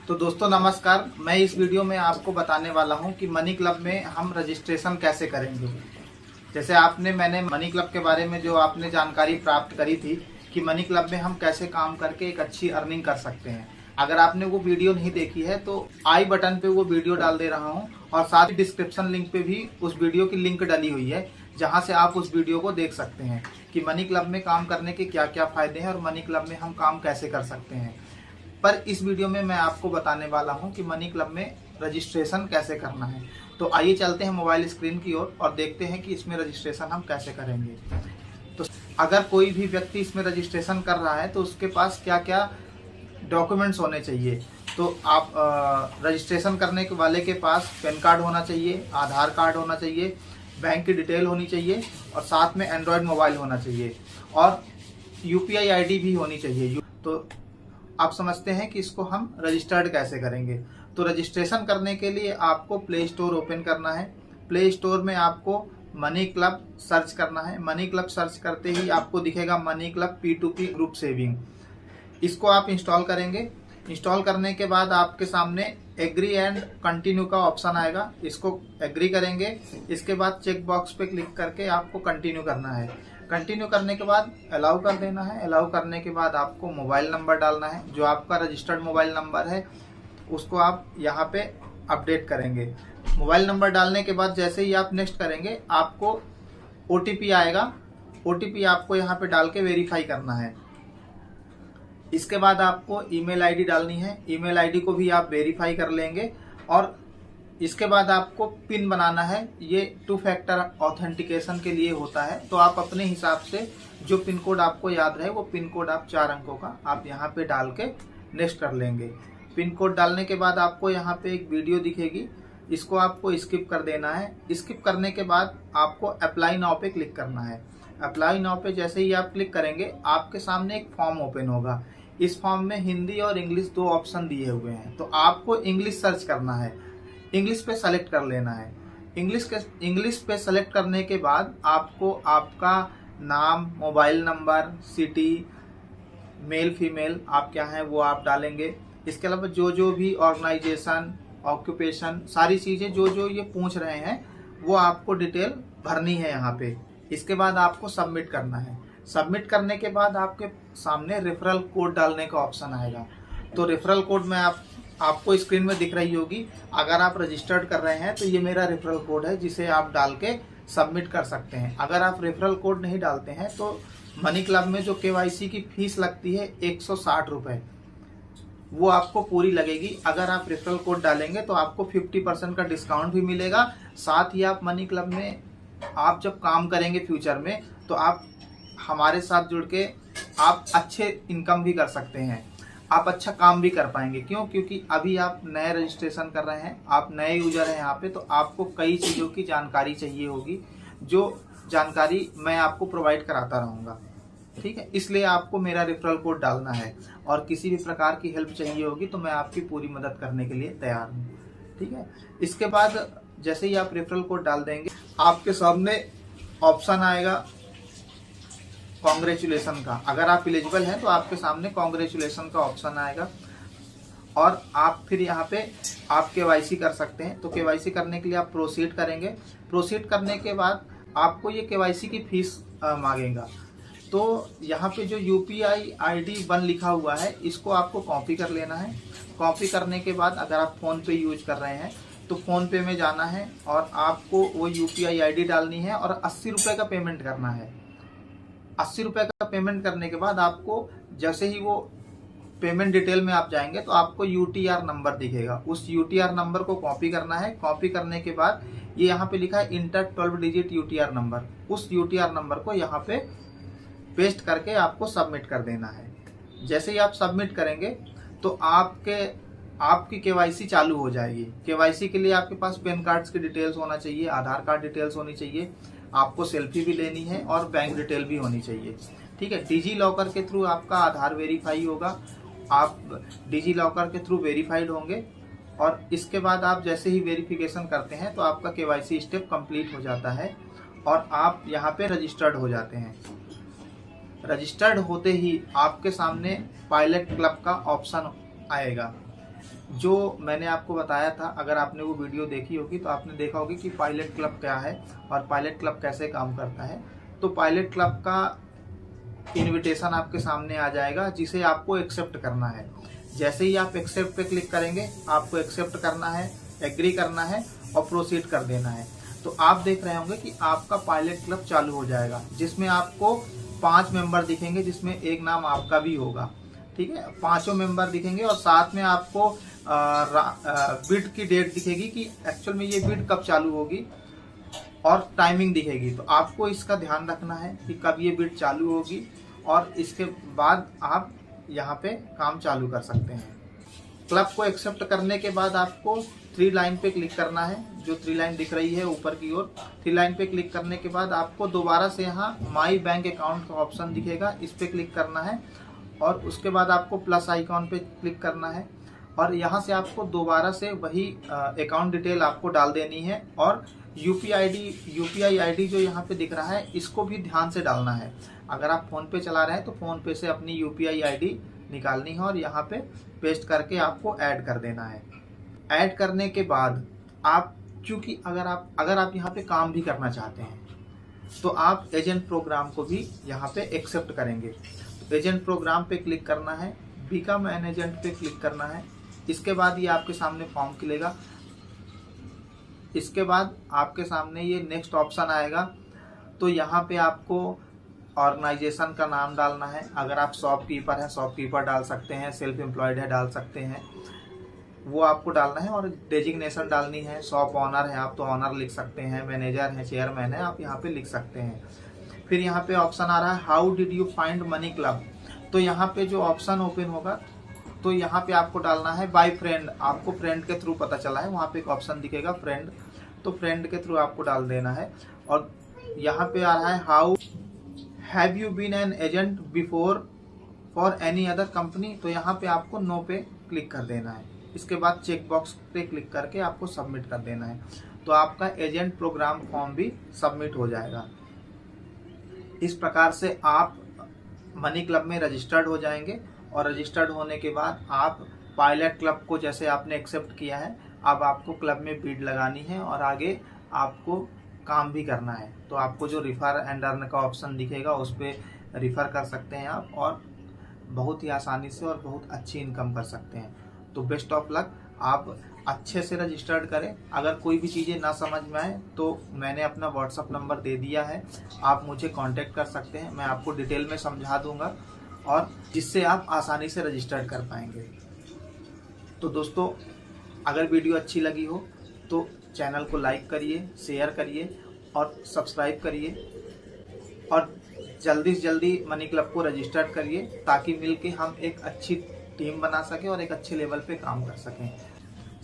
तो दोस्तों नमस्कार। मैं इस वीडियो में आपको बताने वाला हूं कि मनी क्लब में हम रजिस्ट्रेशन कैसे करेंगे। जैसे मैंने मनी क्लब के बारे में जो आपने जानकारी प्राप्त करी थी कि मनी क्लब में हम कैसे काम करके एक अच्छी अर्निंग कर सकते हैं। अगर आपने वो वीडियो नहीं देखी है तो आई बटन पे वो वीडियो डाल दे रहा हूं और साथ ही डिस्क्रिप्शन लिंक पे भी उस वीडियो की लिंक डली हुई है, जहां से आप उस वीडियो को देख सकते हैं कि मनी क्लब में काम करने के क्या क्या फायदे हैं और मनी क्लब में हम काम कैसे कर सकते हैं। पर इस वीडियो में मैं आपको बताने वाला हूं कि मनी क्लब में रजिस्ट्रेशन कैसे करना है। तो आइए चलते हैं मोबाइल स्क्रीन की ओर और देखते हैं कि इसमें रजिस्ट्रेशन हम कैसे करेंगे। तो अगर कोई भी व्यक्ति इसमें रजिस्ट्रेशन कर रहा है तो उसके पास क्या क्या डॉक्यूमेंट्स होने चाहिए। तो आप रजिस्ट्रेशन करने के वाले के पास पैन कार्ड होना चाहिए, आधार कार्ड होना चाहिए, बैंक की डिटेल होनी चाहिए और साथ में एंड्रॉयड मोबाइल होना चाहिए और यूपीआई आईडी भी होनी चाहिए। तो आप समझते हैं कि इसको हम रजिस्टर्ड कैसे करेंगे। तो रजिस्ट्रेशन करने के लिए आपको प्ले स्टोर ओपन करना है। प्ले स्टोर में आपको मनी क्लब सर्च करना है। मनी क्लब सर्च करते ही आपको दिखेगा money club P2P group saving. इसको आप इंस्टॉल करेंगे। इंस्टॉल करने के बाद आपके सामने एग्री एंड कंटिन्यू का ऑप्शन आएगा। इसको एग्री करेंगे। इसके बाद चेक बॉक्स पे क्लिक करके आपको कंटिन्यू करना है। कंटिन्यू करने के बाद अलाउ कर देना है। अलाउ करने के बाद आपको मोबाइल नंबर डालना है। जो आपका रजिस्टर्ड मोबाइल नंबर है उसको आप यहाँ पे अपडेट करेंगे। मोबाइल नंबर डालने के बाद जैसे ही आप नेक्स्ट करेंगे आपको OTP आएगा। OTP आपको यहाँ पे डाल के वेरीफाई करना है। इसके बाद आपको ईमेल आईडी डालनी है। ईमेल आईडी को भी आप वेरीफाई कर लेंगे और इसके बाद आपको पिन बनाना है। ये 2 फैक्टर ऑथेंटिकेशन के लिए होता है। तो आप अपने हिसाब से जो पिन कोड आपको याद रहे वो पिन कोड आप 4 अंकों का आप यहाँ पे डाल के नेक्स्ट कर लेंगे। पिन कोड डालने के बाद आपको यहाँ पे एक वीडियो दिखेगी, इसको आपको स्किप कर देना है। स्किप करने के बाद आपको अप्लाई नाउ पे क्लिक करना है। अप्लाई नाउ पे जैसे ही आप क्लिक करेंगे आपके सामने एक फॉर्म ओपन होगा। इस फॉर्म में हिंदी और इंग्लिश 2 ऑप्शन दिए हुए हैं। तो आपको इंग्लिश सर्च करना है। इंग्लिश पे सेलेक्ट कर लेना है। इंग्लिश पे सेलेक्ट करने के बाद आपको आपका नाम, mobile number, city, male female आप क्या हैं वो आप डालेंगे। इसके अलावा जो जो भी ऑर्गेनाइजेशन, ऑक्यूपेशन, सारी चीजें जो जो ये पूछ रहे हैं वो आपको डिटेल भरनी है यहाँ पे। इसके बाद आपको सबमिट करना है। सबमिट करने के बाद आपके सामने रेफरल कोड डालने का ऑप्शन आएगा। तो रेफरल कोड में आपको स्क्रीन में दिख रही होगी। अगर आप रजिस्टर्ड कर रहे हैं तो ये मेरा रेफरल कोड है जिसे आप डाल के सबमिट कर सकते हैं। अगर आप रेफरल कोड नहीं डालते हैं तो मनी क्लब में जो KYC की फीस लगती है 160 रुपए, वो आपको पूरी लगेगी। अगर आप रेफरल कोड डालेंगे तो आपको 50% का डिस्काउंट भी मिलेगा। साथ ही आप मनी क्लब में आप जब काम करेंगे फ्यूचर में तो आप हमारे साथ जुड़ के आप अच्छे इनकम भी कर सकते हैं, आप अच्छा काम भी कर पाएंगे। क्यों? क्योंकि अभी आप नए रजिस्ट्रेशन कर रहे हैं, आप नए यूजर हैं यहाँ पे, तो आपको कई चीज़ों की जानकारी चाहिए होगी जो जानकारी मैं आपको प्रोवाइड कराता रहूँगा। ठीक है, इसलिए आपको मेरा रेफरल कोड डालना है और किसी भी प्रकार की हेल्प चाहिए होगी तो मैं आपकी पूरी मदद करने के लिए तैयार हूँ। ठीक है, इसके बाद जैसे ही आप रेफरल कोड डाल देंगे आपके सामने ऑप्शन आएगा कॉन्ग्रेचुलेशन का। अगर आप एलिजिबल हैं तो आपके सामने कॉन्ग्रेचुलेशन का ऑप्शन आएगा और आप फिर यहाँ पे आप KYC कर सकते हैं। तो KYC करने के लिए आप प्रोसीड करेंगे। प्रोसीड करने के बाद आपको ये KYC की फीस मांगेगा। तो यहाँ पे जो UPI ID 1 लिखा हुआ है इसको आपको कॉपी कर लेना है। कॉपी करने के बाद अगर आप फ़ोन पे यूज कर रहे हैं तो फ़ोन पे में जाना है और आपको वो UPI ID डालनी है और 80 रुपये का पेमेंट करना है। 80 रुपये का पेमेंट करने के बाद आपको जैसे ही वो पेमेंट डिटेल में आप जाएंगे तो आपको UTR नंबर दिखेगा। उस UTR नंबर को कॉपी करना है। कॉपी करने के बाद ये यहाँ पे लिखा है इंटर 12 डिजिट UTR नंबर, उस UTR नंबर को यहाँ पे पेस्ट करके आपको सबमिट कर देना है। जैसे ही आप सबमिट करेंगे तो आपकी KYC चालू हो जाएगी। KYC के लिए आपके पास पैन कार्ड्स की डिटेल्स होना चाहिए, आधार कार्ड डिटेल्स होनी चाहिए, आपको सेल्फी भी लेनी है और बैंक डिटेल भी होनी चाहिए। ठीक है, डिजी लॉकर के थ्रू आपका आधार वेरीफाई होगा। आप डिजी लॉकर के थ्रू वेरीफाइड होंगे और इसके बाद आप जैसे ही वेरिफिकेशन करते हैं तो आपका KYC स्टेप कंप्लीट हो जाता है और आप यहाँ पे रजिस्टर्ड हो जाते हैं। रजिस्टर्ड होते ही आपके सामने पायलट क्लब का ऑप्शन आएगा। जो मैंने आपको बताया था, अगर आपने वो वीडियो देखी होगी तो आपने देखा होगी कि पायलट क्लब क्या है और पायलट क्लब कैसे काम करता है। तो पायलट क्लब का इनविटेशन आपके सामने आ जाएगा, जिसे आपको एक्सेप्ट करना है। जैसे ही आप एक्सेप्ट पे क्लिक करेंगे, आपको एक्सेप्ट करना है, एग्री करना है और प्रोसीड कर देना है। तो आप देख रहे होंगे कि आपका पायलट क्लब चालू हो जाएगा, जिसमें आपको 5 मेंबर दिखेंगे, जिसमें एक नाम आपका भी होगा। ठीक है, 5 मेंबर दिखेंगे और साथ में आपको बिड की डेट दिखेगी कि एक्चुअल में ये बिड कब चालू होगी और टाइमिंग दिखेगी। तो आपको इसका ध्यान रखना है कि कब ये बिड चालू होगी और इसके बाद आप यहाँ पे काम चालू कर सकते हैं। क्लब को एक्सेप्ट करने के बाद आपको 3 लाइन पे क्लिक करना है, जो 3 लाइन दिख रही है ऊपर की ओर। 3 लाइन पे क्लिक करने के बाद आपको दोबारा से यहाँ माई बैंक अकाउंट का ऑप्शन दिखेगा, इस पे क्लिक करना है और उसके बाद आपको प्लस आइकॉन पे क्लिक करना है और यहाँ से आपको दोबारा से वही अकाउंट डिटेल आपको डाल देनी है और यूपीआई आईडी जो यहाँ पे दिख रहा है, इसको भी ध्यान से डालना है। अगर आप फोन पे चला रहे हैं तो फोन पे से अपनी यूपीआई आईडी निकालनी है और यहाँ पे पेस्ट करके आपको ऐड कर देना है। ऐड करने के बाद आप, चूंकि अगर आप यहाँ पे काम भी करना चाहते हैं तो आप एजेंट प्रोग्राम को भी यहाँ पे एक्सेप्ट करेंगे। तो एजेंट प्रोग्राम पे क्लिक करना है, बिकम एन एजेंट पे क्लिक करना है। इसके बाद ये आपके सामने फॉर्म खुलेगा। इसके बाद आपके सामने ये नेक्स्ट ऑप्शन आएगा। तो यहाँ पे आपको ऑर्गेनाइजेशन का नाम डालना है। अगर आप शॉपकीपर हैं, शॉपकीपर डाल सकते हैं, सेल्फ एम्प्लॉयड है डाल सकते हैं, वो आपको डालना है। और डेजिग्नेशन डालनी है, शॉप ऑनर है आप तो ऑनर लिख सकते हैं, मैनेजर है, चेयरमैन है, आप यहाँ पे लिख सकते हैं। फिर यहाँ पे ऑप्शन आ रहा है how did you find money club. तो यहाँ पे जो ऑप्शन ओपन होगा तो यहाँ पे आपको डालना है बाय फ्रेंड। आपको फ्रेंड के थ्रू पता चला है, वहाँ पे एक ऑप्शन दिखेगा फ्रेंड, तो फ्रेंड के थ्रू आपको डाल देना है। और यहाँ पे आ रहा है how have you been an agent before for any other company. तो यहाँ पे आपको नो पे क्लिक कर देना है। इसके बाद चेक बॉक्स पे क्लिक करके आपको सबमिट कर देना है। तो आपका एजेंट प्रोग्राम फॉर्म भी सबमिट हो जाएगा। इस प्रकार से आप मनी क्लब में रजिस्टर्ड हो जाएंगे और रजिस्टर्ड होने के बाद आप पायलट क्लब को, जैसे आपने एक्सेप्ट किया है, अब आपको क्लब में बिड लगानी है और आगे आपको काम भी करना है। तो आपको जो रिफर एंड अर्न का ऑप्शन दिखेगा उस पर रिफर कर सकते हैं आप और बहुत ही आसानी से और बहुत अच्छी इनकम कर सकते हैं। तो बेस्ट ऑफ लक, आप अच्छे से रजिस्टर्ड करें। अगर कोई भी चीज़ें ना समझ में आए तो मैंने अपना व्हाट्सअप नंबर दे दिया है, आप मुझे कांटेक्ट कर सकते हैं, मैं आपको डिटेल में समझा दूंगा और जिससे आप आसानी से रजिस्टर्ड कर पाएंगे। तो दोस्तों, अगर वीडियो अच्छी लगी हो तो चैनल को लाइक करिए, शेयर करिए और सब्सक्राइब करिए और जल्दी से जल्दी मनी क्लब को रजिस्टर्ड करिए, ताकि मिलके हम एक अच्छी टीम बना सकें और एक अच्छे लेवल पे काम कर सकें।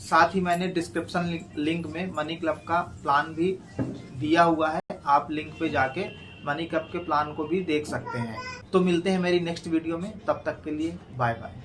साथ ही मैंने डिस्क्रिप्शन लिंक में मनी क्लब का प्लान भी दिया हुआ है, आप लिंक पे जाके मनी क्लब के प्लान को भी देख सकते हैं। तो मिलते हैं मेरी नेक्स्ट वीडियो में, तब तक के लिए बाय बाय।